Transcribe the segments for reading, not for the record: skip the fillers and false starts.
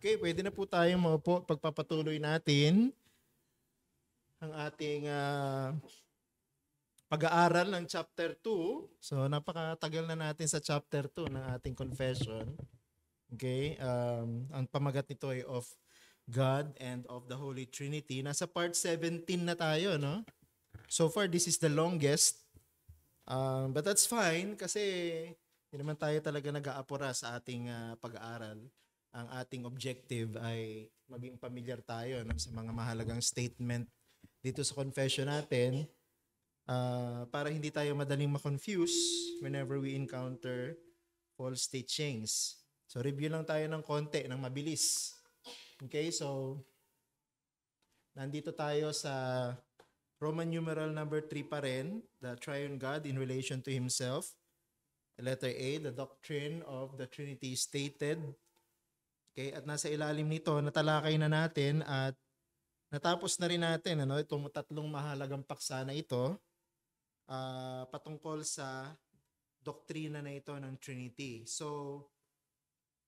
Okay, pwede na po tayong maupo. Pagpapatuloy natin ang ating pag-aaral ng chapter 2. So, napakatagal na natin sa chapter 2 ng ating confession. Okay, ang pamagat nito ay of God and of the Holy Trinity. Nasa part 17 na tayo, no? So far, this is the longest. But that's fine kasi hindi naman tayo talaga nag-aapura sa ating pag-aaral. Ang ating objective ay maging familiar tayo sa mga mahalagang statement dito sa confession natin para hindi tayo madaling ma-confuse whenever we encounter false teachings. So review lang tayo ng konti, ng mabilis. Okay, so nandito tayo sa Roman numeral number 3 pa rin, the triune God in relation to Himself. Letter A, the doctrine of the Trinity stated. Okay, at nasa ilalim nito, natalakay na natin at natapos na rin natin itong tatlong mahalagang paksa na ito patungkol sa doktrina na ito ng Trinity. So,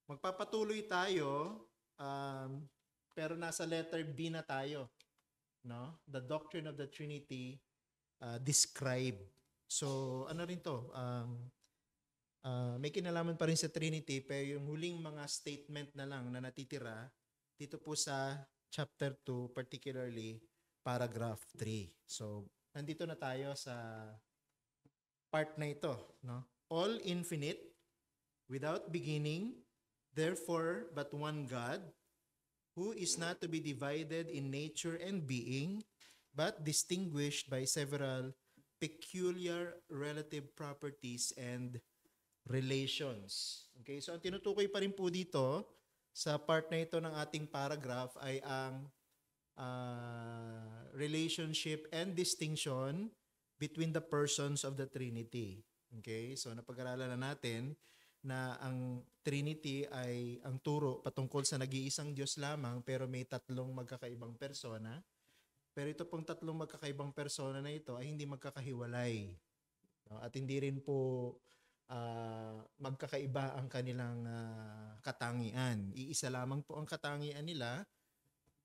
magpapatuloy tayo pero nasa letter B na tayo. No? The doctrine of the Trinity described. So, ano rin to? May kinalaman pa rin sa Trinity, pero yung huling mga statement na lang na natitira dito po sa chapter 2, particularly paragraph 3. So, nandito na tayo sa part na ito. No? All infinite, without beginning, therefore but one God, who is not to be divided in nature and being, but distinguished by several peculiar relative properties and relations. Okay, so ang tinutukoy pa rin po dito sa part na ito ng ating paragraph ay ang relationship and distinction between the persons of the Trinity. Okay, so napag-aralan na natin na ang Trinity ay ang turo patungkol sa nag-iisang Diyos lamang pero may tatlong magkakaibang persona. Pero ito pong tatlong magkakaibang persona na ito ay hindi magkakahiwalay. At hindi rin po magkakaiba ang kanilang katangian. Iisa lamang po ang katangian nila,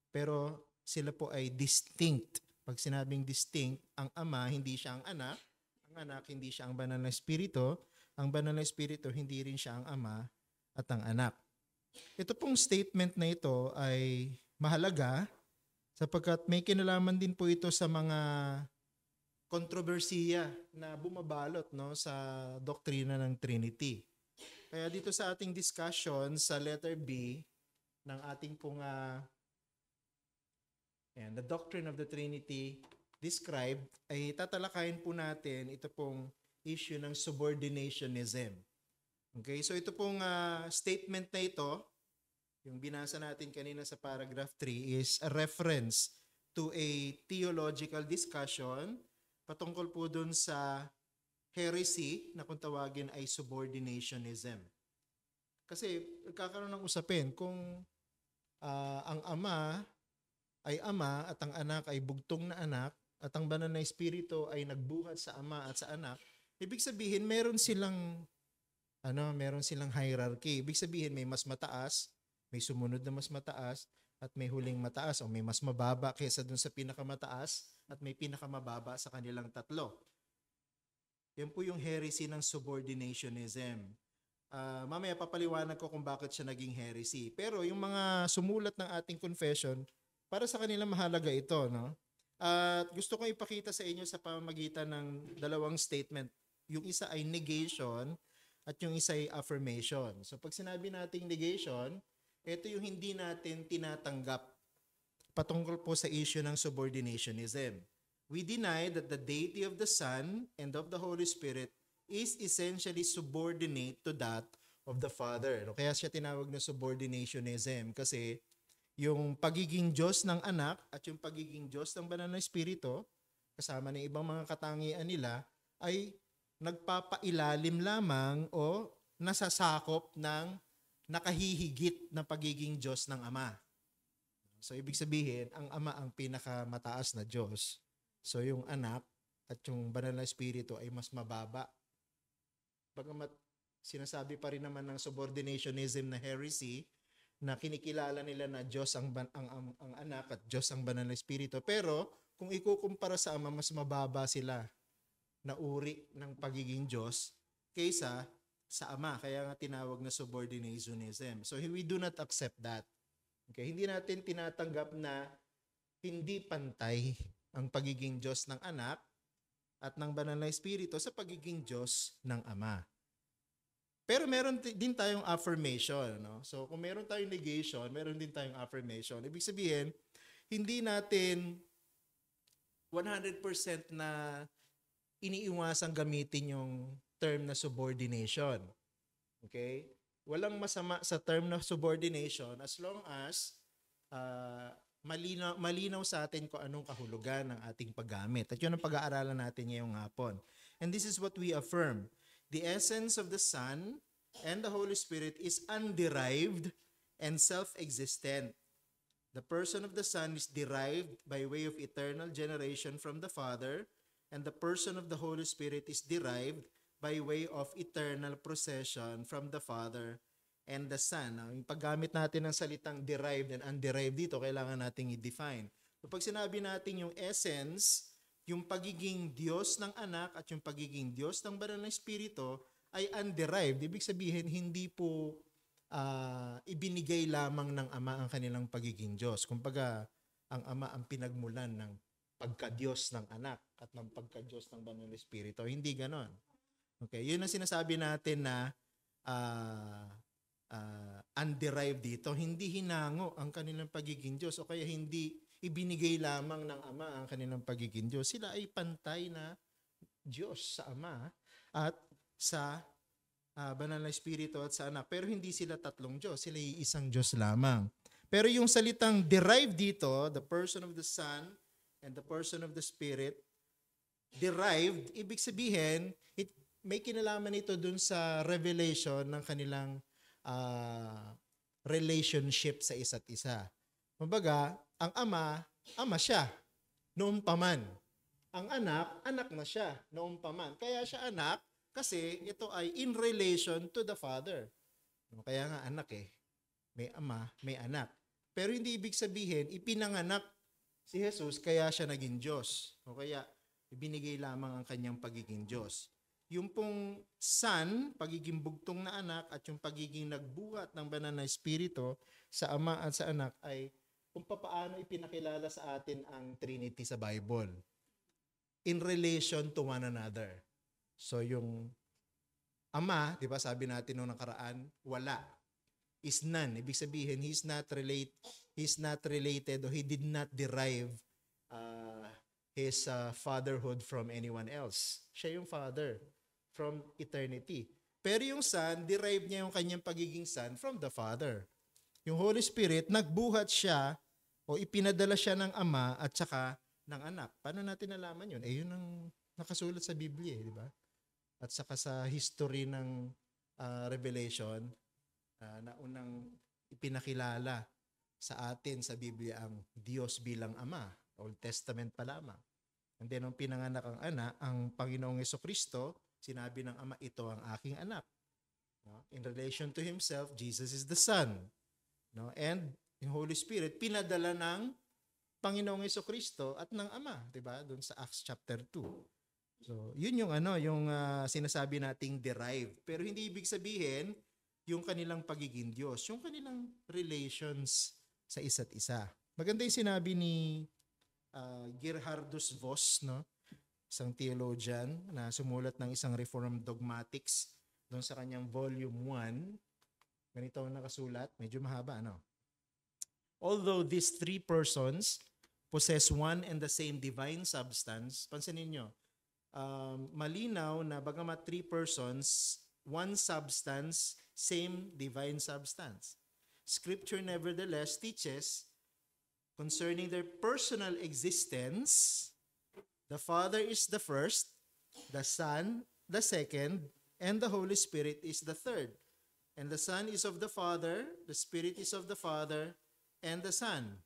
pero sila po ay distinct. Pag sinabing distinct, ang Ama hindi siya ang Anak hindi siya ang Banal na Espiritu, ang Banal na Espiritu hindi rin siya ang Ama at ang Anak. Ito pong statement na ito ay mahalaga sapagkat may kinalaman din po ito sa mga kontrobersiya na bumabalot sa doktrina ng Trinity. Kaya dito sa ating discussion sa letter B ng ating pong the doctrine of the Trinity described, ay tatalakayin po natin ito pong issue ng subordinationism. Okay, so ito pong statement na ito, yung binasa natin kanina sa paragraph 3, is a reference to a theological discussion patungkol po dun sa heresy na kung tawagin ay subordinationism. Kasi nagkakaroon ng usapin kung ang Ama ay Ama at ang Anak ay bugtong na anak at ang Banal na Espiritu ay nagbuhat sa Ama at sa Anak, ibig sabihin meron silang hierarchy. Ibig sabihin may mas mataas, may sumunod na mas mataas, at may huling mataas o may mas mababa kaysa dun sa pinakamataas at may pinakamababa sa kanilang tatlo. Yan po yung heresy ng subordinationism. Mamaya papaliwanag ko kung bakit siya naging heresy. Pero yung mga sumulat ng ating confession, para sa kanila mahalaga ito. No? At gusto kong ipakita sa inyo sa pamamagitan ng dalawang statement. Yung isa ay negation at yung isa ay affirmation. So pag sinabi nating negation, ito yung hindi natin tinatanggap patungkol po sa issue ng subordinationism. We deny that the deity of the Son and of the Holy Spirit is essentially subordinate to that of the Father. Kaya siya tinawag na subordinationism kasi yung pagiging Diyos ng Anak at yung pagiging Diyos ng Banal na Espiritu, kasama ng ibang mga katangian nila, ay nagpapailalim lamang o nasasakop ng nakahihigit na pagiging Diyos ng Ama. So, ibig sabihin, ang Ama ang pinakamataas na Diyos. So, yung Anak at yung Banal na Espiritu ay mas mababa. Bagamat sinasabi pa rin naman ng subordinationism na heresy na kinikilala nila na Diyos ang anak at Diyos ang banal na espiritu. Pero kung ikukumpara sa Ama, mas mababa sila na uri ng pagiging Diyos kaysa sa Ama. Kaya nga tinawag na subordinationism. So we do not accept that. Okay? Hindi natin tinatanggap na hindi pantay ang pagiging Diyos ng anak at ng banal na espiritu sa pagiging Diyos ng Ama. Pero meron din tayong affirmation. No? So kung meron tayong negation, meron din tayong affirmation. Ibig sabihin, hindi natin 100% na iniiwasang gamitin yung term na subordination. Okay? Walang masama sa term na subordination as long as malinaw sa atin kung anong kahulugan ng ating paggamit. At yun ang pag-aaralan natin ngayong hapon. And this is what we affirm. The essence of the Son and the Holy Spirit is underived and self-existent. The person of the Son is derived by way of eternal generation from the Father, and the person of the Holy Spirit is derived by way of eternal procession from the Father and the Son. Now, yung paggamit natin ng salitang derived and underived dito, kailangan nating i-define. So, pag sinabi natin yung essence, yung pagiging Diyos ng anak at yung pagiging Diyos ng banal na espiritu ay underived. Ibig sabihin, hindi po ibinigay lamang ng Ama ang kanilang pagiging Diyos. Kumbaga, ang Ama ang pinagmulan ng pagka-Diyos ng anak at ng pagka-Diyos ng banal na espiritu. Hindi ganon. Okay, yun ang sinasabi natin na underived dito. Hindi hinango ang kanilang pagiging Diyos o kaya hindi ibinigay lamang ng Ama ang kanilang pagiging Diyos. Sila ay pantay na Diyos sa Ama at sa banal na espiritu at sa anak. Pero hindi sila tatlong Diyos. Sila ay isang Diyos lamang. Pero yung salitang derived dito, the person of the Son and the person of the Spirit, derived, ibig sabihin, may kinalaman ito dun sa revelation ng kanilang relationship sa isa't isa. Kumbaga, ang Ama siya, noon pa man. Ang anak na siya, noon pa man. Kaya siya anak, kasi ito ay in relation to the Father. Kaya nga anak may ama, may anak. Pero hindi ibig sabihin, ipinanganak si Jesus, kaya siya naging Diyos. O kaya, ibinigay lamang ang kanyang pagiging Diyos. Yung pong Son, pagiging bugtong na anak, at yung pagiging nagbuhat ng banal na espiritu sa Ama at sa anak ay kung paano ipinakilala sa atin ang Trinity sa Bible in relation to one another. So yung Ama, di ba sabi natin noong nakaraan, wala. Is none. Ibig sabihin, he's not related or he did not derive his fatherhood from anyone else. Siya yung Father from eternity. Pero yung Son, derive niya yung kanyang pagiging Son from the Father. Yung Holy Spirit, nagbuhat siya o ipinadala siya ng Ama at saka ng anak. Paano natin nalaman yun? Yun ang nakasulat sa Biblia, di ba? At saka sa history ng Revelation, na unang ipinakilala sa atin sa Biblia ang Diyos bilang Ama. Old Testament pa lamang. And then, nung pinanganak ang anak, ang Panginoong Jesucristo, sinabi ng Ama, ito ang aking anak. No? In relation to Himself, Jesus is the Son. No? And yung Holy Spirit, pinadala ng Panginoong Jesucristo at ng Ama. Diba? Doon sa Acts chapter 2. So, yun yung sinasabi nating derived. Pero hindi ibig sabihin yung kanilang pagiging Diyos, yung kanilang relations sa isa't isa. Maganda yung sinabi ni Gerhardus Voss, no? Isang theologian na sumulat ng isang Reformed Dogmatics doon sa kanyang volume 1. Ganito ang nakasulat, medyo mahaba, ano? Although these three persons possess one and the same divine substance, pansinin nyo, malinaw na bagamat three persons, one substance, same divine substance. Scripture nevertheless teaches concerning their personal existence, the Father is the first, the Son the second, and the Holy Spirit is the third. And the Son is of the Father, the Spirit is of the Father, and the Son.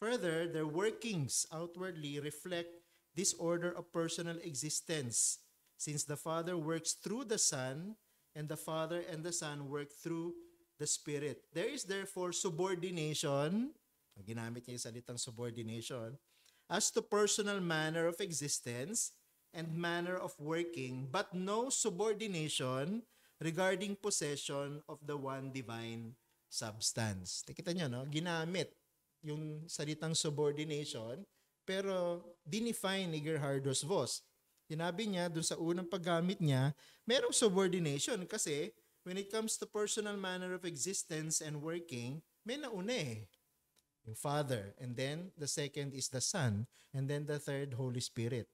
Further, their workings outwardly reflect this order of personal existence, since the Father works through the Son, and the Father and the Son work through the Spirit. There is therefore subordination, ginamit niya yung salitang subordination, as to personal manner of existence and manner of working, but no subordination regarding possession of the one divine substance. Kita nyo, no? Ginamit yung salitang subordination, pero dinefine ni Gerhardus Voss. Sinabi niya, dun sa unang paggamit niya, merong subordination kasi when it comes to personal manner of existence and working, may nauna eh. Yung Father, and then the second is the Son, and then the third, Holy Spirit.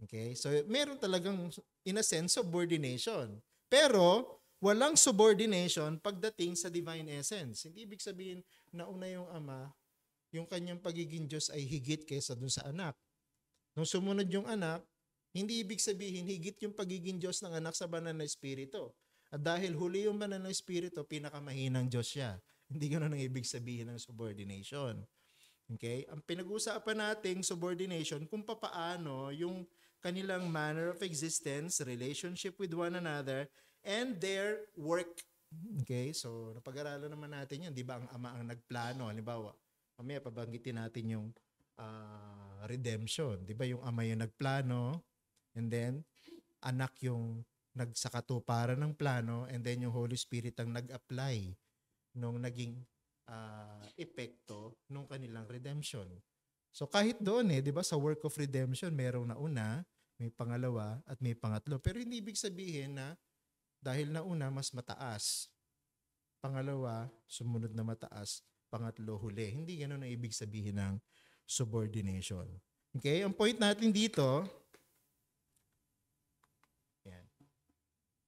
Okay? So, meron talagang, in a sense, subordination. Pero, walang subordination pagdating sa divine essence. Hindi ibig sabihin, nauna yung Ama, yung kanyang pagiging Diyos ay higit kaysa dun sa anak. Nung sumunod yung anak, hindi ibig sabihin, higit yung pagiging Diyos ng anak sa banal na Espiritu. At dahil huli yung banal na Espiritu, pinakamahinang Diyos siya. Hindi ganoon ang ibig sabihin ng subordination. Okay? Ang pinag-uusapan nating subordination, kung papaano yung kanilang manner of existence, relationship with one another, and their work. Okay? So, napag-aralan naman natin yan. Di ba ang Ama ang nagplano? Halimbawa, mamaya pabanggitin natin yung redemption. Di ba yung Ama yung nagplano, and then anak yung nagsakatuparan ng plano, and then yung Holy Spirit ang nag-apply nung naging epekto nung kanilang redemption. So kahit doon 'di ba, sa work of redemption, merong nauna, may pangalawa, at may pangatlo. Pero hindi ibig sabihin na dahil nauna, mas mataas. Pangalawa, sumunod na mataas. Pangatlo, huli. Hindi ganoon ang ibig sabihin ng subordination. Okay? Ang point natin dito, yan.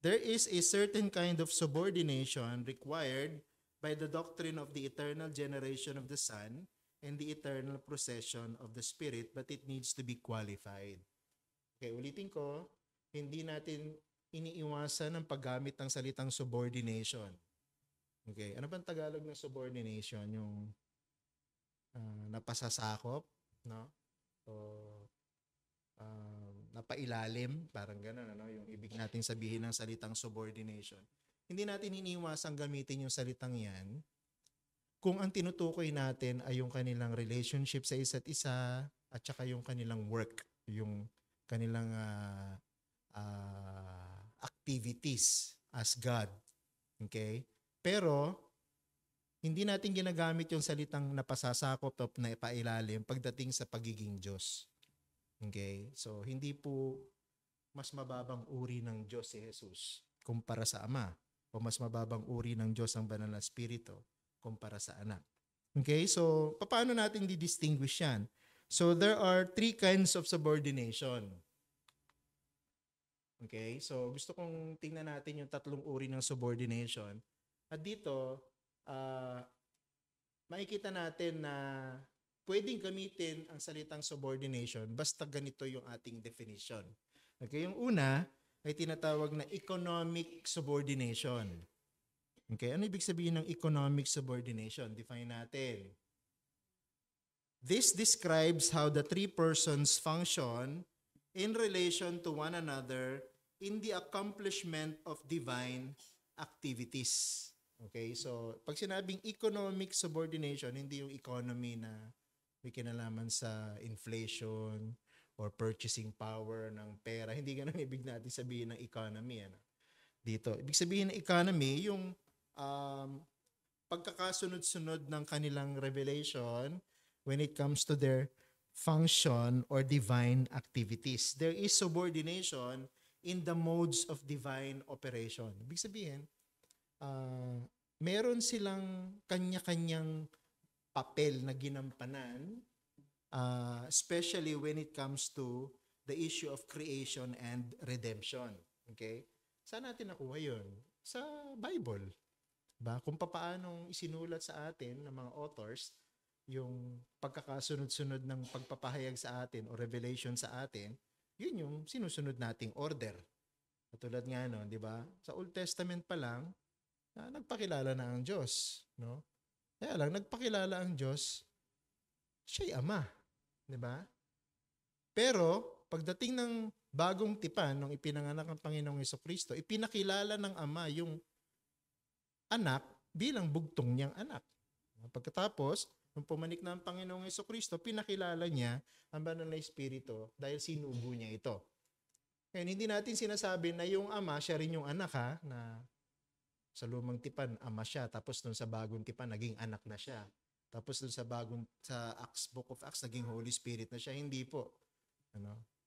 There is a certain kind of subordination required by the doctrine of the eternal generation of the Son and the eternal procession of the Spirit, but it needs to be qualified. Okay, ulitin ko, hindi natin iniiwasan ang paggamit ng salitang subordination. Okay, ano bang Tagalog ng subordination? Yung napasasakop, no? O napailalim, parang gano'n, ano? Yung ibig natin sabihin ng salitang subordination. Hindi natin iniiwasang gamitin yung salitang yan kung ang tinutukoy natin ay yung kanilang relationship sa isa't isa at saka yung kanilang work, yung kanilang activities as God. Okay? Pero, hindi natin ginagamit yung salitang napasasakop o naipailalim pagdating sa pagiging Diyos. Okay? So, hindi po mas mababang uri ng Diyos si Jesus kumpara sa Ama, o mas mababang uri ng Diyos ang banal na Espiritu kumpara sa anak. Okay? So, paano natin di-distinguish yan? So, there are three kinds of subordination. Okay? So, gusto kong tingnan natin yung tatlong uri ng subordination. At dito, makikita natin na pwedeng gamitin ang salitang subordination basta ganito yung ating definition. Okay? Yung una ay tinatawag na economic subordination. Okay? Ano ibig sabihin ng economic subordination? Define natin. This describes how the three persons function in relation to one another in the accomplishment of divine activities. Okay? So, pag sinabing economic subordination, hindi yung economy na may kinalaman sa inflation or purchasing power ng pera. Hindi ganun ibig natin sabihin ng economy. Ano? Dito. Ibig sabihin ng economy, yung pagkakasunod-sunod ng kanilang revelation when it comes to their function or divine activities. There is subordination in the modes of divine operation. Ibig sabihin, meron silang kanya-kanyang papel na ginampanan, especially when it comes to the issue of creation and redemption. Okay? Saan natin nakuha yun? Sa Bible. Ba? Kung paanong isinulat sa atin ng mga authors yung pagkakasunod-sunod ng pagpapahayag sa atin o revelation sa atin, yun yung sinusunod nating order. Katulad nga no, di ba? Sa Old Testament pa lang, nagpakilala na ang Diyos, no? Kaya lang nagpakilala ang Diyos, siya'y Ama, di ba? Pero pagdating ng bagong tipan nung ipinanganak ang Panginoong Hesukristo, ipinakilala ng Ama yung anak bilang bugtong niyang anak. Pagkatapos, nung pumanik na ang Panginoong Jesucristo, pinakilala niya ang banal na Espiritu dahil sinugo niya ito. Ngayon, hindi natin sinasabi na yung ama, siya rin yung anak ha, na sa lumang tipan, ama siya. Tapos dun sa bagong tipan, naging anak na siya. Tapos dun sa Acts, Book of Acts, naging Holy Spirit na siya. Hindi po.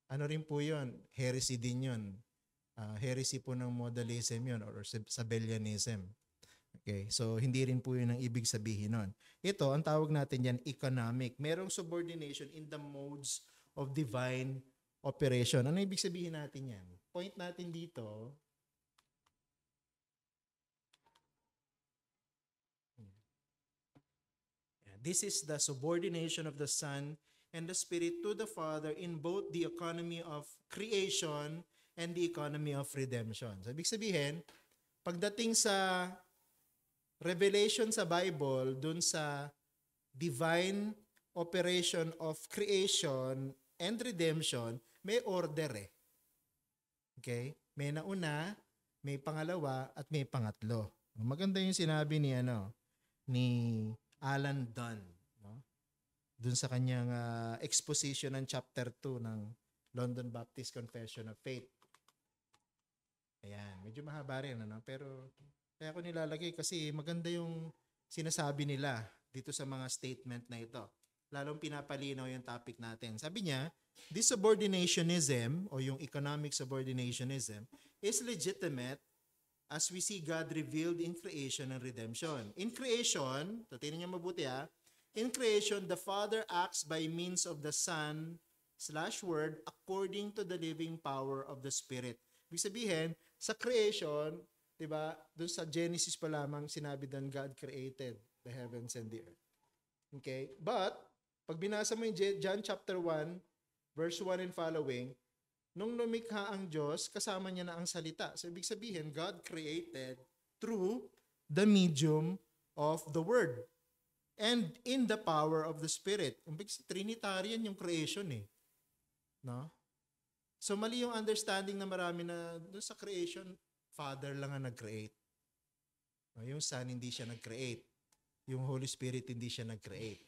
Ano rin po yun? Heresy din yun. Heresy po ng modalism yun or Sabellianism. Okay, so hindi rin po yun ang ibig sabihin nun. Ito, ang tawag natin yan, economic. Merong subordination in the modes of divine operation. Ano ibig sabihin natin yan? Point natin dito, this is the subordination of the Son and the Spirit to the Father in both the economy of creation and the economy of redemption. So, ibig sabihin, pagdating sa revelation sa Bible, dun sa divine operation of creation and redemption, may order eh. Okay? May nauna, may pangalawa, at may pangatlo. Maganda yung sinabi ni Alan Dunn, no? Dun sa kanyang exposition ng chapter 2 ng London Baptist Confession of Faith. Ayan, medyo mahaba rin, pero kaya ko nilalagay kasi maganda yung sinasabi nila dito sa mga statement na ito. Lalong pinapalinaw yung topic natin. Sabi niya, this subordinationism o yung economic subordinationism is legitimate as we see God revealed in creation and redemption. In creation, tingnan niyo mabuti in creation, the Father acts by means of the Son/Word according to the living power of the Spirit. Ibig sabihin, sa creation, diba, doon sa Genesis pa lamang sinabi doon, God created the heavens and the earth. Okay? But, pag binasa mo yung John chapter 1, verse 1 and following, nung lumikha ang Diyos, kasama niya na ang salita. So, ibig sabihin, God created through the medium of the Word and in the power of the Spirit. Trinitarian yung creation eh. No? So, mali yung understanding na marami na doon sa creation, Father lang ang nag-create. No? Yung Son, hindi siya nag-create. Yung Holy Spirit, hindi siya nag-create.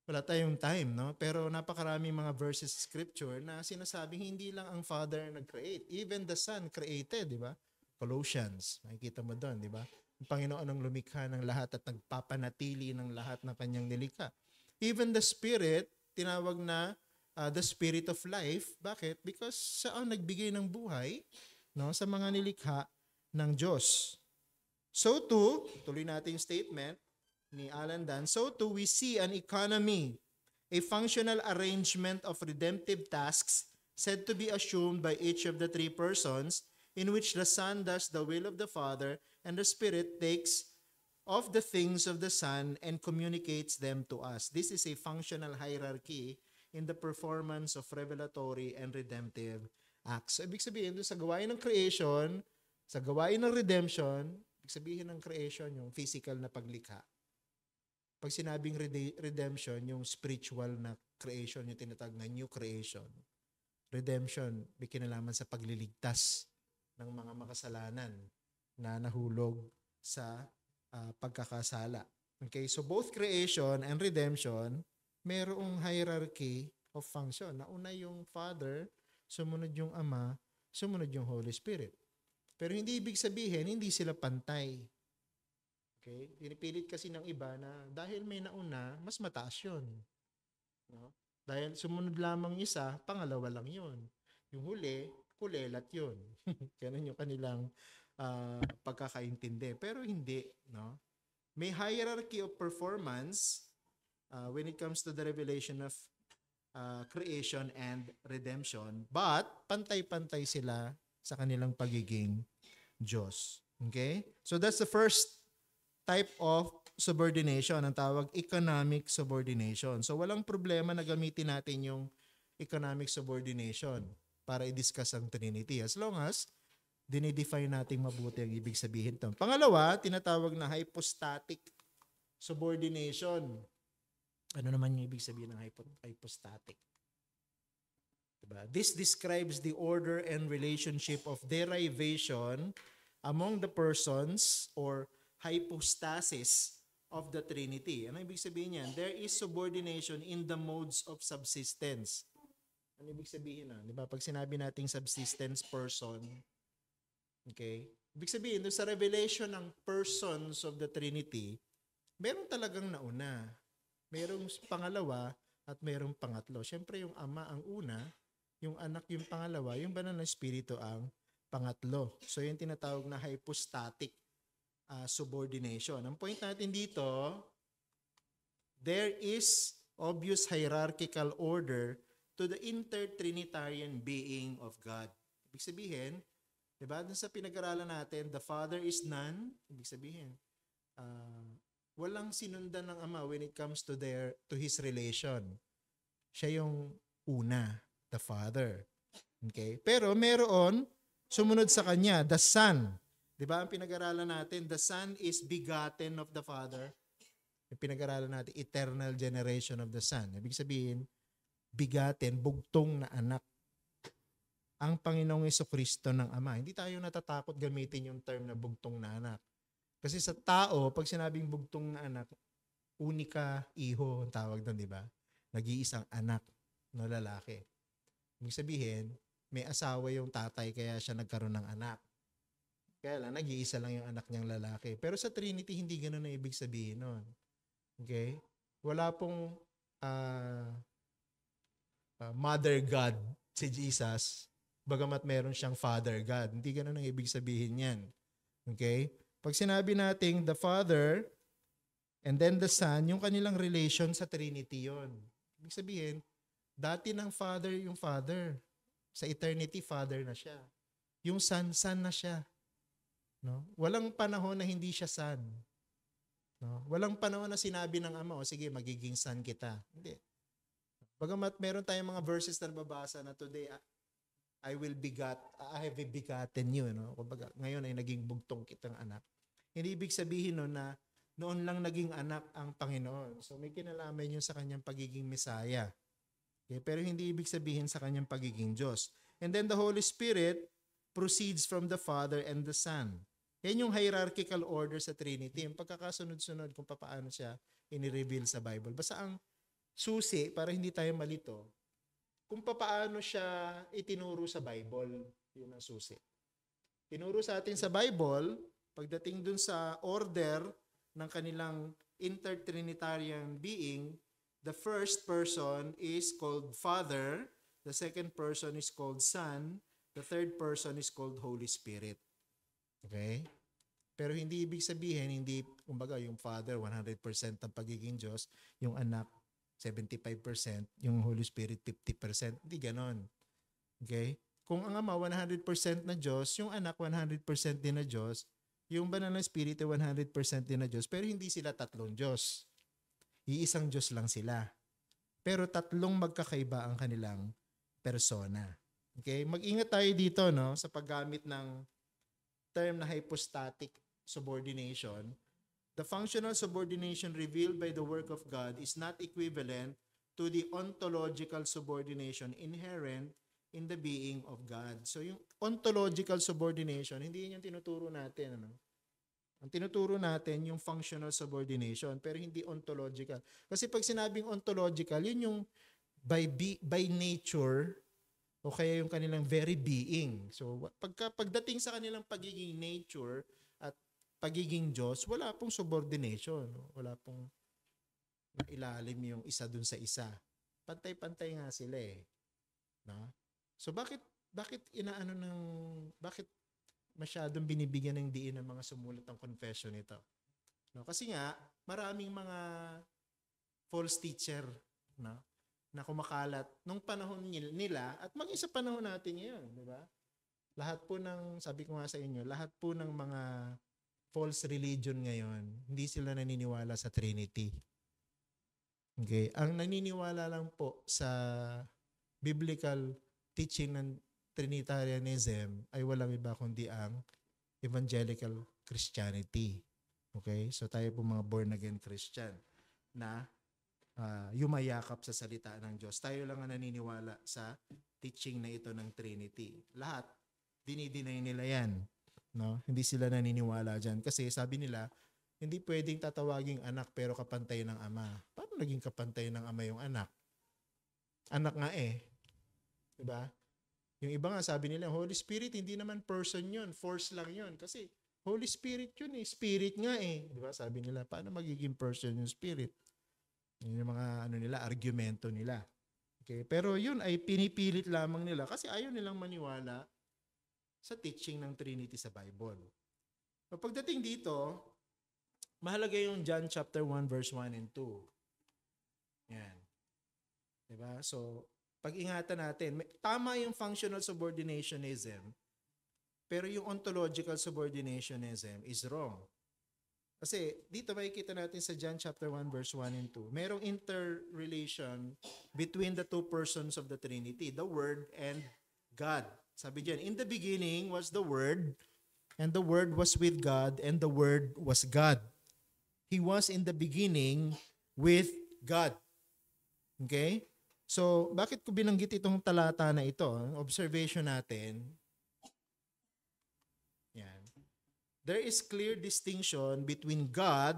Wala tayong time, no? Pero napakaraming mga verses sa Scripture na sinasabing hindi lang ang Father nag-create. Even the Son created, di ba? Colossians, makikita mo doon, di ba? Ang Panginoon ang lumikha ng lahat at nagpapanatili ng lahat ng kanyang nilikha. Even the Spirit, tinawag na the Spirit of Life. Bakit? Because siya ang nagbigay ng buhay, no, sa mga nilikha ng Diyos. So too, tuloy natin yung statement ni Alan Dunn, so too we see an economy, a functional arrangement of redemptive tasks said to be assumed by each of the three persons, in which the Son does the will of the Father, and the Spirit takes of the things of the Son and communicates them to us. This is a functional hierarchy in the performance of revelatory and redemptive acts. So, ibig sabihin, sa gawain ng creation, sa gawain ng redemption, ibig sabihin ng creation, yung physical na paglikha. Pag sinabing redemption, yung spiritual na creation, yung tinatawag na new creation. Redemption, may kinalaman sa pagliligtas ng mga makasalanan na nahulog sa pagkakasala. Okay, so both creation and redemption, mayroong hierarchy of function. Nauna yung Father, sumunod yung Ama, sumunod yung Holy Spirit. Pero hindi ibig sabihin, hindi sila pantay. Okay? Pinipilit kasi ng iba na dahil may nauna, mas mataas yun. No? Dahil sumunod lamang isa, pangalawa lang yun. Yung huli, kulelat yun. Ganun yung kanilang pagkakaintindi. Pero hindi. No? May hierarchy of performance when it comes to the revelation of creation and redemption. But, pantay-pantay sila sa kanilang pagiging Diyos. Okay? So that's the first type of subordination, ang tawag economic subordination. So walang problema na gamitin natin yung economic subordination para i-discuss ang Trinity as long as dinidefine natin mabuti ang ibig sabihin ito. Pangalawa, tinatawag na hypostatic subordination. Ano naman yung ibig sabihin ng hypostatic? Diba? This describes the order and relationship of derivation among the persons or hypostasis of the Trinity. Ano ibig sabihin niyan? There is subordination in the modes of subsistence. Ano ibig sabihin na? Di ba? Pag sinabi nating subsistence person, okay? Ibig sabihin, doon sa revelation ng persons of the Trinity, meron talagang nauna. Merong pangalawa at merong pangatlo. Siyempre, yung Ama ang una, yung Anak yung pangalawa, yung Banal na Espiritu ang pangatlo. So, yung tinatawag na hypostatic subordination. Ang point natin dito, there is obvious hierarchical order to the intertrinitarian being of God. Ibig sabihin, diba, dun sa pinag-aralan natin, the Father is none. Ibig sabihin, walang sinundan ng Ama when it comes to his relation. Siya yung una, the Father. Okay? Pero meron sumunod sa kanya, the Son. 'Di ba? Ang pinag-aralan natin, the Son is begotten of the Father. Yung pinag-aralan natin, eternal generation of the Son. Ibig sabihin, begotten, bugtong na anak. Ang Panginoong Jesucristo ng Ama. Hindi tayo natatakot gamitin yung term na bugtong na anak. Kasi sa tao, pag sinabing bugtong na anak, unika iho ang tawag doon, di ba? Nag-iisang anak na lalaki. Ibig sabihin, may asawa yung tatay kaya siya nagkaroon ng anak. Kaya lang, nag-iisa lang yung anak niyang lalaki. Pero sa Trinity, hindi ganun na ibig sabihin nun. Okay? Wala pong Mother God si Jesus, bagamat meron siyang Father God. Hindi ganun ang ibig sabihin yan. Okay? Pag sinabi nating the Father and then the Son, yung kanilang relation sa Trinity yon. Ibig sabihin, dati ng Father yung Father. Sa eternity, Father na siya. Yung Son, Son na siya. No? Walang panahon na hindi siya Son. No? Walang panahon na sinabi ng Ama, o sige, magiging Son kita. Hindi. Bagamat meron tayong mga verses na nababasa na today, I have begotten you. No? Kumbaga, ngayon ay naging bugtong kitang anak. Hindi ibig sabihin no, na noon lang naging anak ang Panginoon. So may kinalaman yun sa kanyang pagiging Mesaya. Okay? Pero hindi ibig sabihin sa kanyang pagiging Diyos. And then the Holy Spirit proceeds from the Father and the Son. Yan yung hierarchical order sa Trinity. Yung pagkakasunod-sunod kung paano siya inireveal sa Bible. Basta ang susi, para hindi tayo malito, kung paano siya itinuro sa Bible, yun ang susi. Tinuro sa atin sa Bible, pagdating dun sa order ng kanilang intertrinitarian being, the first person is called Father, the second person is called Son, the third person is called Holy Spirit. Okay? Pero hindi ibig sabihin, hindi, kumbaga, yung Father, 100% ang pagiging Diyos, yung anak, 75%, yung Holy Spirit, 50%. Hindi ganon. Okay? Kung ang Ama, 100% na Diyos, yung anak, 100% din na Diyos, yung Banal na Espiritu, 100% din na Diyos, pero hindi sila tatlong Diyos. Iisang Diyos lang sila. Pero tatlong magkakaiba ang kanilang persona. Okay? Mag-ingat tayo dito, no, sa paggamit ng term na hypostatic subordination. The functional subordination revealed by the work of God is not equivalent to the ontological subordination inherent in the being of God. So yung ontological subordination, hindi yun yung tinuturo natin. Ano? Ang tinuturo natin yung functional subordination, pero hindi ontological. Kasi pag sinabing ontological, yun yung by nature, o kaya yung kanilang very being. So pagdating sa kanilang pagiging nature at pagiging Diyos, wala pong subordination. Wala pong ilalim yung isa dun sa isa. Pantay-pantay nga sila eh. No? So bakit masyadong binibigyan ng diin ng mga sumulat ng confession nito? No? Kasi nga maraming mga false teacher, no, na kumakalat nung panahon nila at maging sa panahon natin ngayon, di ba? Lahat po ng, sabi ko nga sa inyo, lahat po ng mga false religion ngayon, hindi sila naniniwala sa Trinity. Okay? Ang naniniwala lang po sa biblical teaching ng Trinitarianism ay walang iba kundi ang evangelical Christianity. Okay? So tayo po mga born-again Christian na yumayakap sa salita ng Diyos. Tayo lang ang naniniwala sa teaching na ito ng Trinity. Lahat, dinideny nila yan. No? Hindi sila naniniwala dyan. Kasi sabi nila, Hindi pwedeng tatawaging anak pero kapantay ng ama. Paano naging kapantay ng ama yung anak? Anak nga eh. Diba? Yung iba nga sabi nila, Holy Spirit, hindi naman person yun. Force lang yun. Kasi Holy Spirit yun eh. Spirit nga eh. Diba? Sabi nila, paano magiging person yung Spirit? Yun yung mga argumento nila. Okay? Pero yun ay pinipilit lamang nila kasi ayaw nilang maniwala sa teaching ng Trinity sa Bible. So, pagdating dito, mahalaga yung John chapter 1 verse 1 and 2. Yan. Diba? So, pag-ingatan natin, tama yung functional subordinationism, pero yung ontological subordinationism is wrong. Kasi dito makikita natin sa John chapter 1 verse 1 and 2, merong interrelation between the two persons of the Trinity, the Word and God. Sabi diyan, in the beginning was the Word, and the Word was with God, and the Word was God. He was in the beginning with God. Okay? So, bakit ko binanggit itong talata na ito? Observation natin. Yan. There is clear distinction between God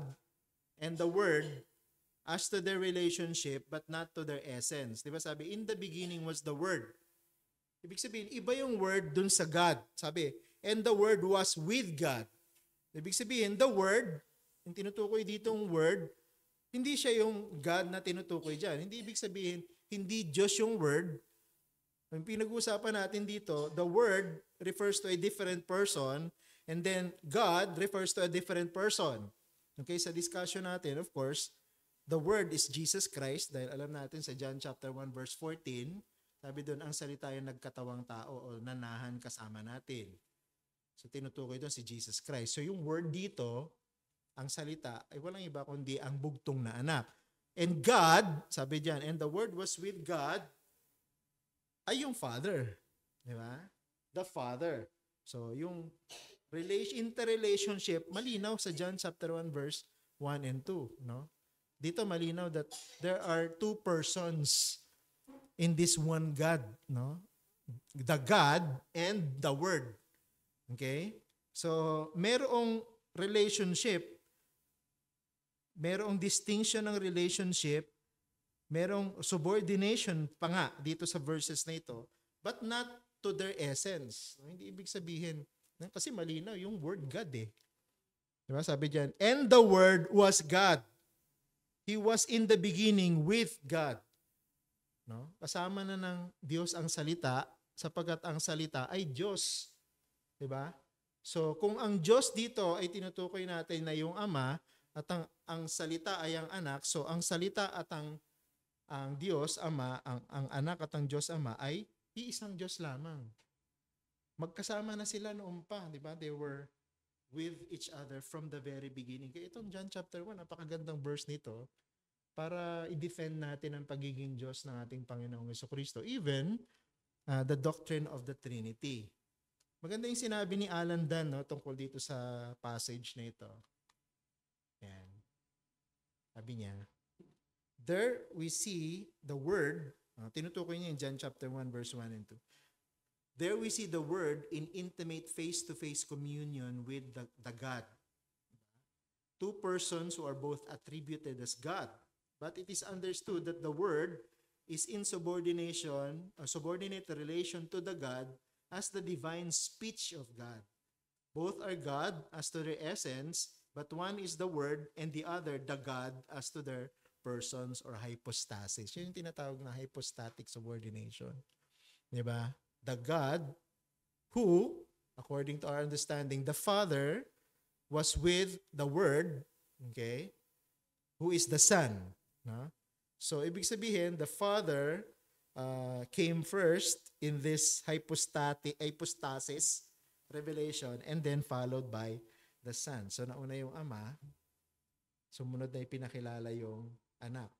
and the Word as to their relationship but not to their essence. Di ba sabi, in the beginning was the Word. Ibig sabihin, iba yung Word dun sa God. Sabi, and the Word was with God. Ibig sabihin, the Word, yung tinutukoy ditong Word, hindi siya yung God na tinutukoy dyan. Hindi ibig sabihin, hindi Diyos yung Word. Ang pinag-uusapan natin dito, the Word refers to a different person, and then God refers to a different person. Okay, sa discussion natin, of course, the Word is Jesus Christ, dahil alam natin sa John chapter 1 verse 14, sabi doon, ang salita yung nagkatawang tao o nanahan kasama natin. So tinutukoy doon si Jesus Christ. So yung Word dito, ang salita, ay walang iba kundi ang bugtong na anak. And God, sabi diyan, and the Word was with God, ay yung Father. Di ba? The Father. So, yung interrelationship, malinaw sa John chapter 1 verse 1 and 2. No? Dito malinaw that there are two persons in this one God. No? The God and the Word. Okay? So, merong relationship, merong distinction ng relationship, merong subordination pa nga dito sa verses na ito, but not to their essence. Hindi ibig sabihin, kasi malinaw yung word God eh. Diba? Sabi diyan, and the Word was God. He was in the beginning with God. No? Kasama na ng Diyos ang salita, sapagkat ang salita ay Diyos. Diba? So, kung ang Diyos dito ay tinutukoy natin na yung Ama, at ang salita ay ang anak, so ang salita at ang Diyos Ama, ang anak at ang Diyos Ama ay iisang Diyos lamang. Magkasama na sila noon pa, di ba? They were with each other from the very beginning. Kaya itong John chapter 1, napakagandang verse nito para i-defend natin ang pagiging Diyos ng ating Panginoong Jesucristo. Even the doctrine of the Trinity. Maganda yung sinabi ni Alan Dunn tungkol dito sa passage na ito. Yan. Sabi niya, there we see the Word, tinutukoy niya in John chapter 1 verse 1 and 2. There we see the Word in intimate face-to-face communion with the God. Two persons who are both attributed as God. But it is understood that the Word is in subordination, subordinate relation to the God as the divine speech of God. Both are God as to their essence, but one is the Word and the other the God as to their persons or hypostasis. Yun yung tinatawag na hypostatic subordination. Diba? The God who, according to our understanding, the Father was with the Word, okay, who is the Son. No? So, ibig sabihin, the Father came first in this hypostasis revelation and then followed by the Son. So, nauna yung Ama, sumunod na ipinakilala yung anak.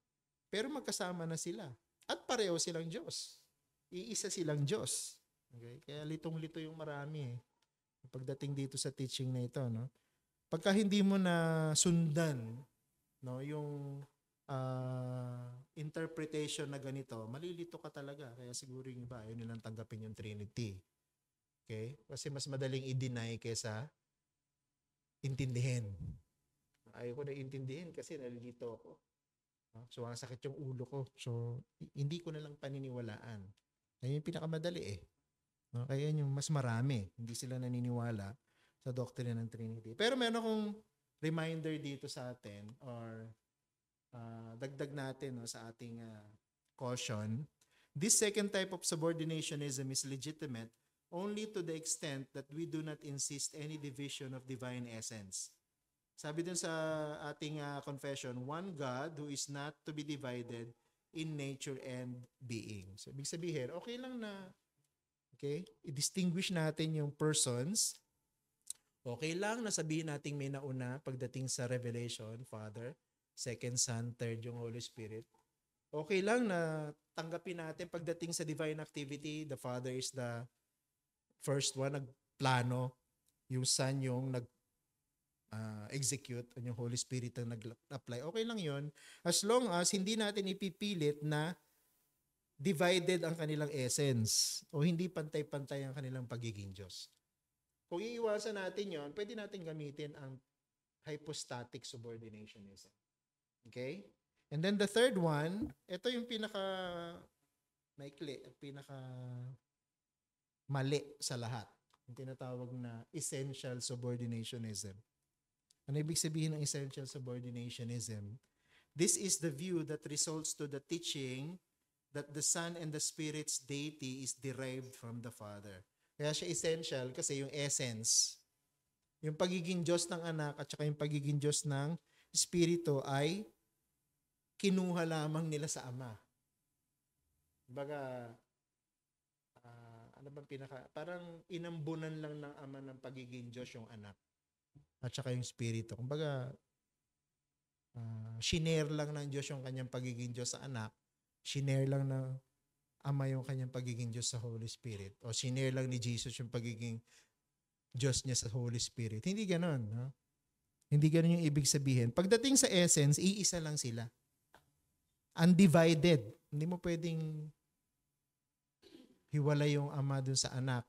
Pero magkasama na sila. At pareho silang Diyos. Iisa silang Diyos. Okay? Kaya litong-lito yung marami eh. Pagdating dito sa teaching na ito, no? Pagka hindi mo na sundan, no, yung interpretation na ganito, malilito ka talaga. Kaya siguro yung iba, ayaw nilang tanggapin yung Trinity. Okay? Kasi mas madaling i-deny kaysa intindihin. ayaw ko na intindihin kasi nalilito ako. No? So, ang sakit yung ulo ko. So, hindi ko na lang paniniwalaan. Ayun yung pinakamadali eh. No? Kaya yun yung mas marami. Hindi sila naniniwala sa doctrine ng Trinity. Pero meron akong reminder dito sa atin or dagdag natin no, sa ating caution. This second type of subordinationism is legitimate only to the extent that we do not insist any division of divine essence. Sabi dun sa ating confession, one God who is not to be divided in nature and being. So, ibig sabihin, okay lang na, i-distinguish natin yung persons. Okay lang na sabihin natin may nauna pagdating sa revelation, Father, Second Son, Third yung Holy Spirit. Okay lang na tanggapin natin pagdating sa divine activity, the Father is the first one, nagplano, yung Son yung execute, at yung Holy Spirit ang nag-apply. Okay lang yon as long as hindi natin ipipilit na divided ang kanilang essence o hindi pantay-pantay ang kanilang pagiging Diyos. Kung iiwasan natin yon, pwede natin gamitin ang hypostatic subordinationism. Okay? And then the third one, ito yung pinaka maikli at pinaka mali sa lahat. Yung tinatawag na essential subordinationism. Ano ibig sabihin ng essential subordinationism? This is the view that results to the teaching that the Son and the Spirit's deity is derived from the Father. Kaya siya essential kasi yung essence, yung pagiging Diyos ng anak at saka yung pagiging Diyos ng Espiritu ay kinuha lamang nila sa Ama. Baga, ano bang parang inambunan lang ng Ama ng pagiging Diyos yung anak at saka yung Espiritu. Kumbaga, shinare lang ng Diyos yung kanyang pagiging Diyos sa anak, shinare lang ng Ama yung kanyang pagiging Diyos sa Holy Spirit, o shinare lang ni Jesus yung pagiging Diyos niya sa Holy Spirit. Hindi ganon. No? Hindi ganon yung ibig sabihin. Pagdating sa essence, iisa lang sila. Undivided. Hindi mo pwedeng hiwalay yung Ama dun sa anak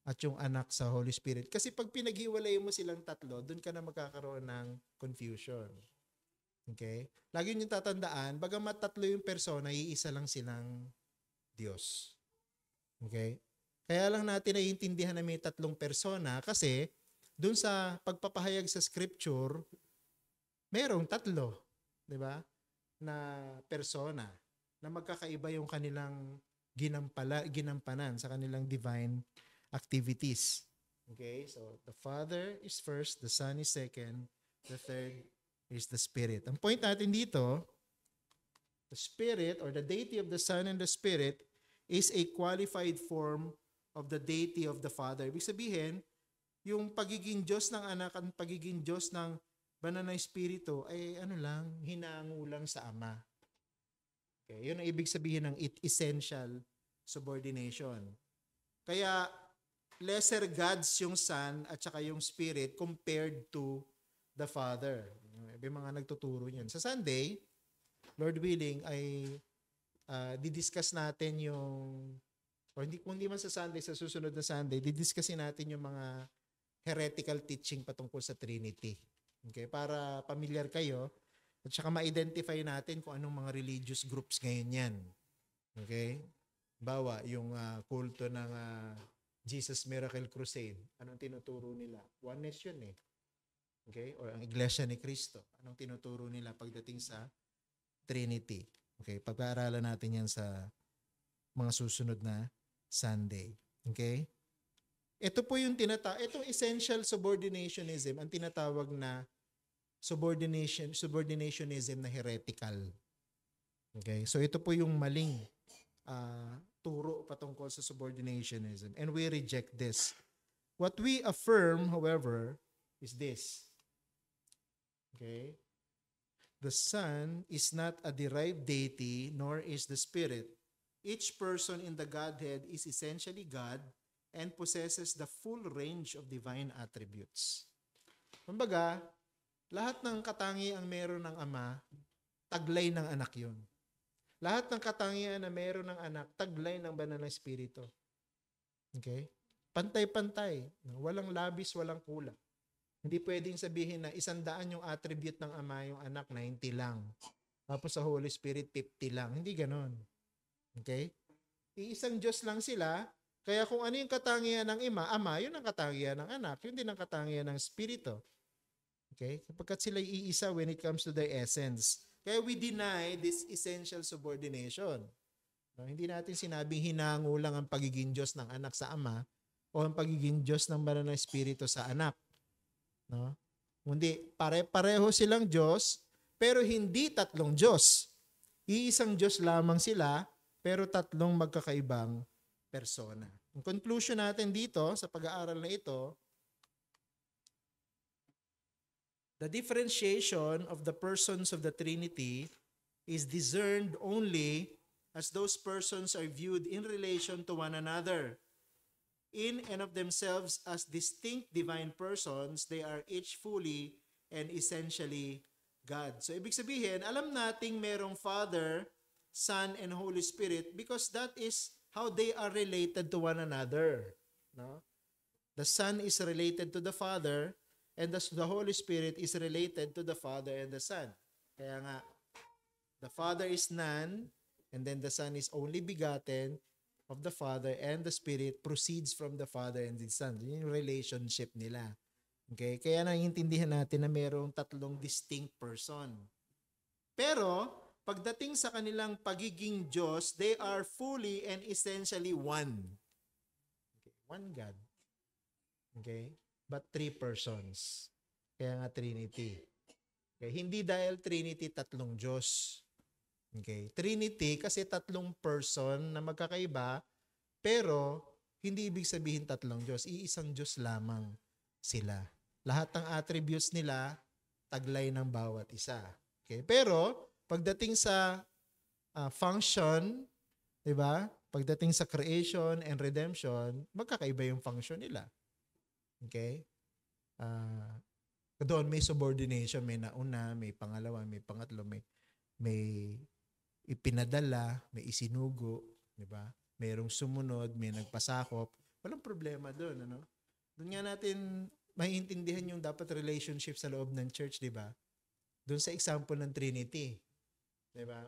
at yung anak sa Holy Spirit. Kasi pag pinaghiwalay mo silang tatlo, dun ka na magkakaroon ng confusion. Okay? Lagi nyo tatandaan, bagamat tatlo yung persona, iisa lang silang Diyos. Okay? Kaya lang natin naiintindihan na may tatlong persona kasi dun sa pagpapahayag sa scripture, merong tatlo. Di ba? Na persona na magkakaiba yung kanilang ginampanan sa kanilang divine activities. Okay? So, the Father is first, the Son is second, the third is the Spirit. Ang point natin dito, the Spirit or the deity of the Son and the Spirit is a qualified form of the deity of the Father. Ibig sabihin, yung pagiging Diyos ng anak at pagiging Diyos ng banal na Espiritu ay hinango lang sa Ama. Okay, yun ang ibig sabihin ng essential subordination. Kaya, lesser gods yung Son at saka yung Spirit compared to the Father. May mga nagtuturo niyan. Sa Sunday, Lord willing, ay didiscuss natin kung hindi man sa Sunday, sa susunod na Sunday, didiscussin natin yung mga heretical teaching patungkol sa Trinity. Okay? Para familiar kayo at saka ma-identify natin kung anong mga religious groups ngayon yan. Okay? Bawa, yung kulto ng Jesus Miracle Crusade. Anong tinuturo nila? Oneness yun eh. Okay? Or ang Iglesia ni Cristo. Anong tinuturo nila pagdating sa Trinity? Okay? Pag-aaralan natin yan sa mga susunod na Sunday. Okay? Ito po yung itong essential subordinationism, ang tinatawag na subordinationism na heretical. Okay? So ito po yung maling turo patungkol sa subordinationism. And we reject this. What we affirm, however, is this. Okay? The Son is not a derived deity, nor is the Spirit. Each person in the Godhead is essentially God and possesses the full range of divine attributes. Kumbaga, lahat ng katangiang meron ng Ama, taglay ng anak yun. Lahat ng katangian na meron ng anak, taglay ng banal na Espiritu. Okay? Pantay-pantay. Walang labis, walang kulang. Hindi pwedeng sabihin na 100 yung attribute ng Ama, yung anak 90 lang. Tapos sa Holy Spirit 50 lang. Hindi ganon. Okay? Iisang Diyos lang sila. Kaya kung ano yung katangian ng Ama, yun ang katangian ng anak. Yun din ang katangian ng Espiritu. Okay? Sapagkat sila iisa when it comes to the essence. Kaya we deny this essential subordination. No, hindi natin sinabing hinango lang ang pagiging Diyos ng anak sa Ama o ang pagiging Diyos ng Banal na Espiritu sa anak. No? Hindi, pare-pareho silang Diyos, pero hindi tatlong Diyos. Iisang Diyos lamang sila, pero tatlong magkakaibang persona. Ang conclusion natin dito sa pag-aaral na ito, the differentiation of the persons of the Trinity is discerned only as those persons are viewed in relation to one another. In and of themselves as distinct divine persons, they are each fully and essentially God. So ibig sabihin, alam nating merong Father, Son, and Holy Spirit because that is how they are related to one another. No? The Son is related to the Father, and the Holy Spirit is related to the Father and the Son. Kaya nga, the Father is none, and then the Son is only begotten of the Father, and the Spirit proceeds from the Father and the Son. Yun yung relationship nila. Okay? Kaya naiintindihan natin na mayroong tatlong distinct person. Pero, pagdating sa kanilang pagiging Diyos, they are fully and essentially one. Okay? One God. Okay? But three persons. Kaya nga Trinity. Okay? Hindi dahil Trinity tatlong Diyos. Okay? Trinity kasi tatlong person na magkakaiba, pero hindi ibig sabihin tatlong Diyos. Iisang Diyos lamang sila. Lahat ng attributes nila, taglay ng bawat isa. Okay? Pero, pagdating sa function, di ba? Pagdating sa creation and redemption, magkakaiba yung function nila. Okay? Doon may subordination, may nauna, may pangalawa, may pangatlo, may ipinadala, may isinugo, di ba? Mayroong sumunod, may nagpasakop. Walang problema doon, ano? Doon nga natin maiintindihan yung dapat relationship sa loob ng church, di ba? Doon sa example ng Trinity, di ba?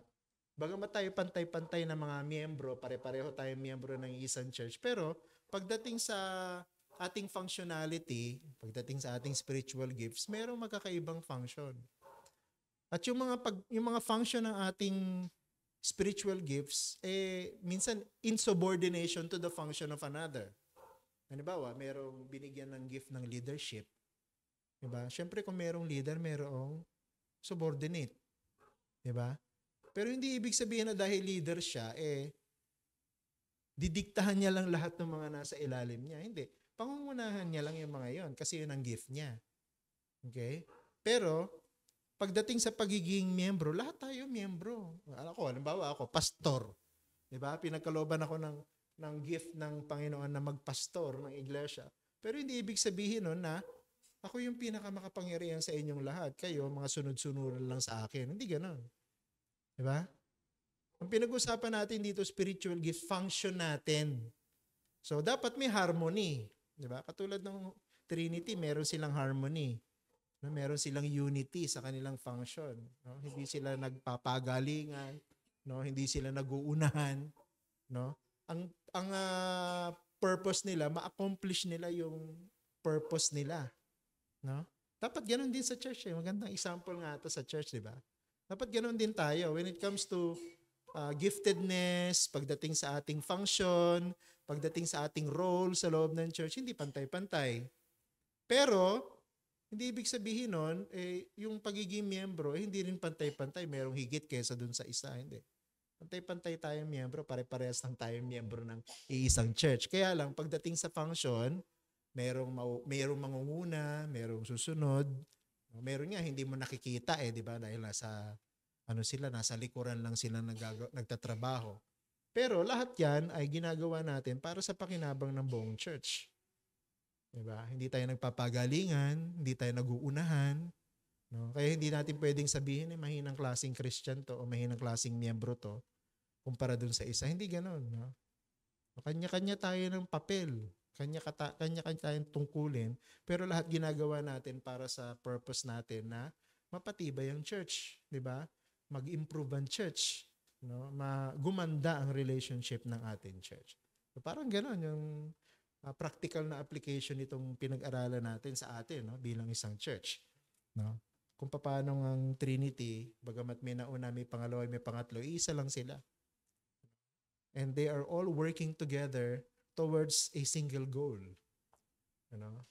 Bagamat tayo pantay-pantay na mga miyembro, pare-pareho tayong miyembro ng isang church, pero pagdating sa ating functionality, pagdating sa ating spiritual gifts, mayroong magkakaibang function. At yung mga function ng ating spiritual gifts, minsan insubordination to the function of another. Halimbawa, merong binigyan ng gift ng leadership. Diba? Siyempre, kung merong leader, merong subordinate. Diba? Pero hindi ibig sabihin na dahil leader siya, didiktahan niya lang lahat ng mga nasa ilalim niya. Hindi. Pangungunahan niya lang yung mga yon kasi yun ang gift niya. Okay? Pero, pagdating sa pagiging miyembro, lahat tayo miyembro. Halimbawa ako, pastor. Diba? Pinagkalooban ako ng gift ng Panginoon na magpastor ng iglesia. Pero hindi ibig sabihin nun na ako yung pinakamakapangyarihan sa inyong lahat. Kayo, mga sunod-sunuran lang sa akin. Hindi ganon. Diba? Ang pinag-usapan natin dito, spiritual gift, function natin. So, dapat may harmony. Diba? Katulad ng Trinity, meron silang harmony. No, meron silang unity sa kanilang function. No? Hindi sila nagpapagalingan, no? Hindi sila naguunahan, no? Ang purpose nila, ma-accomplish nila yung purpose nila, no? Dapat ganoon din sa church. Magandang example nga ito sa church, di ba? Dapat ganoon din tayo when it comes to giftedness, pagdating sa ating function, pagdating sa ating role sa loob ng church, hindi pantay-pantay. Pero hindi ibig sabihin nun, yung pagiging miyembro, hindi rin pantay-pantay. Merong higit kaysa dun sa isa. Hindi. Pantay-pantay tayong miyembro, pare-parehas lang tayong miyembro ng iisang church. Kaya lang, pagdating sa function, merong mangunguna, merong susunod. Meron nga, hindi mo nakikita di ba? Dahil nasa likuran lang sila nagtatrabaho. Pero lahat yan ay ginagawa natin para sa pakinabang ng buong church. Diba? Hindi tayo nagpapagalingan, hindi tayo naguunahan. No? Kaya hindi natin pwedeng sabihin mahinang klaseng Christian to o mahinang klaseng miyembro to kumpara dun sa isa. Hindi ganon. No? Kanya-kanya tayo ng papel. Kanya-kanya tayong tungkulin, pero lahat ginagawa natin para sa purpose natin na mapatibay ang church, 'di ba? Mag-improve ang church, no? Gumanda ang relationship ng ating church. So, parang gano'n yung practical na application nitong pinag-aralan natin sa atin, no, bilang isang church, no? Kung paano ang Trinity, bagamat may nauna, may pangalawa, may pangatlo, isa lang sila. And they are all working together towards a single goal. You know?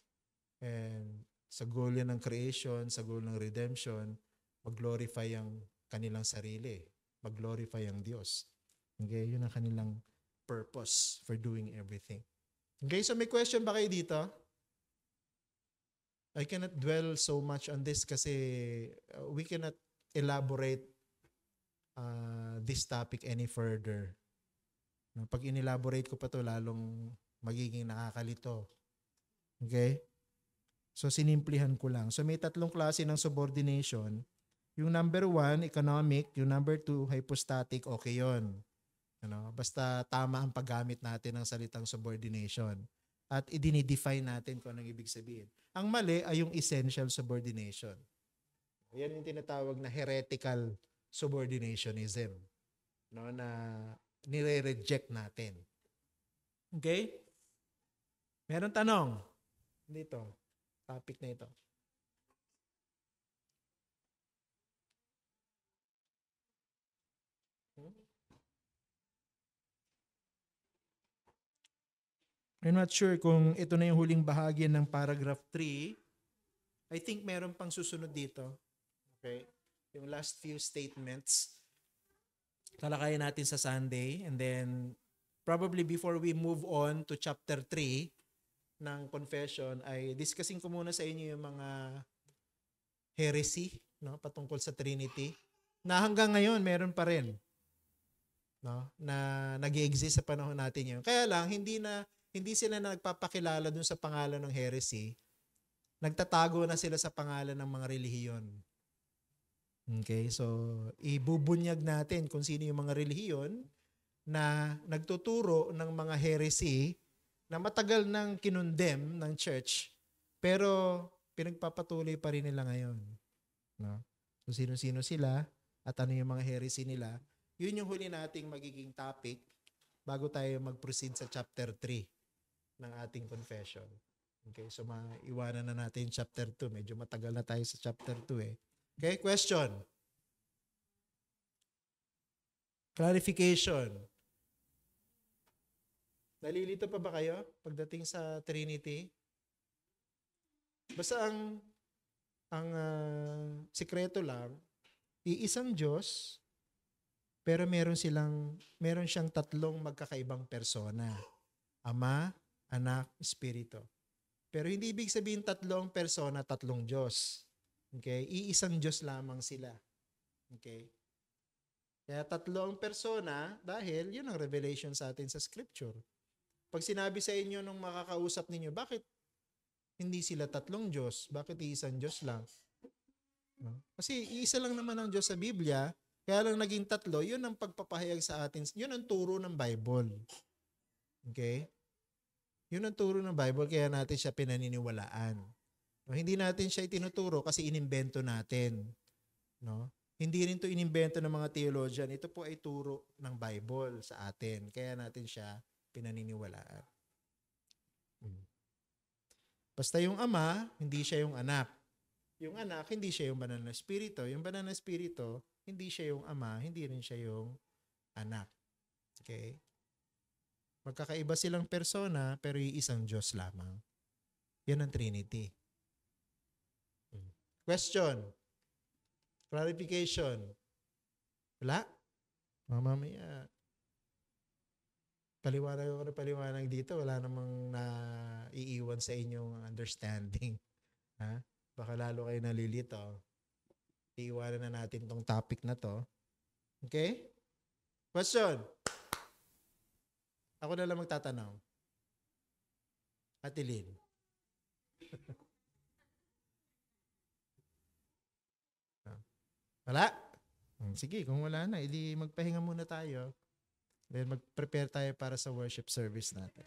And sa goal yan ng creation, sa goal ng redemption, mag-glorify ang kanilang sarili. Mag-glorify ang Diyos. Okay? Yun ang kanilang purpose for doing everything. Okay? So may question ba kayo dito? I cannot dwell so much on this kasi we cannot elaborate this topic any further. Pag inelaborate ko pa to, lalong magiging nakakalito. Okay? So, sinimplihan ko lang. So, may tatlong klase ng subordination. Yung number 1, economic. Yung number 2, hypostatic. Okay yun. Basta tama ang paggamit natin ng salitang subordination. At idinidefine natin kung anong ibig sabihin. Ang mali ay yung essential subordination. Yan yung tinatawag na heretical subordinationism. No, na nire-reject natin. Okay? Meron tanong dito. Topic na ito. I'm not sure kung ito na yung huling bahagi ng paragraph 3. I think meron pang susunod dito. Okay? Yung last few statements. Talakayin natin sa Sunday, and then probably before we move on to chapter 3 ng confession, ay discussing ko muna sa inyo yung mga heresy, no, patungkol sa Trinity, na hanggang ngayon meron pa rin, no, na nag-i-exist sa panahon natin yun. Kaya lang hindi sila nagpapakilala dun sa pangalan ng heresy, nagtatago na sila sa pangalan ng mga relihiyon. Okay, so ibubunyag natin kung sino yung mga relihiyon na nagtuturo ng mga heresy na matagal nang kinondem ng church, pero pinagpapatuloy pa rin nila ngayon. No? So sino-sino sila at ano yung mga heresy nila, yun yung huli nating magiging topic bago tayo mag-proceed sa chapter 3 ng ating confession. Okay, so maiwanan na natin chapter 2. Medyo matagal na tayo sa chapter 2 eh. Okay, question. Clarification. Nalilito pa ba kayo pagdating sa Trinity? Basta ang sikreto lang, iisang Diyos, pero meron siyang tatlong magkakaibang persona. Ama, Anak, Espiritu. Pero hindi ibig sabihin tatlong persona, tatlong Diyos. Okay? Iisang Diyos lamang sila. Okay? Kaya tatlong persona dahil yun ang revelation sa atin sa Scripture. Pag sinabi sa inyo nung makakausap ninyo, bakit hindi sila tatlong Diyos? Bakit iisang Diyos lang? No? Kasi iisa lang naman ang Diyos sa Biblia, kaya lang naging tatlo, yun ang pagpapahayag sa atin. Yun ang turo ng Bible. Okay? Yun ang turo ng Bible, kaya natin siya pinaniniwalaan. No, hindi natin siya itinuturo kasi inimbento natin. No? Hindi rin ito inimbento ng mga theologian. Ito po ay turo ng Bible sa atin. Kaya natin siya pinaniniwalaan. Basta yung Ama, hindi siya yung Anak. Yung Anak, hindi siya yung Banal na Espiritu. Yung Banal na Espiritu, hindi siya yung Ama, hindi rin siya yung Anak. Okay? Magkakaiba silang persona, pero iisang Diyos lamang. Yan ang Trinity. Question. Clarification. Wala? Mamaya. Paliwanag dito. Wala namang naiiwan sa inyong understanding. Ha? Baka lalo kayo nalilito. Iiwanan na natin tong topic na to. Okay? Question. Ako na lang magtatanong. Ate Lynn. Wala? Sige, kung wala na, edi magpahinga muna tayo. Then mag-prepare tayo para sa worship service natin.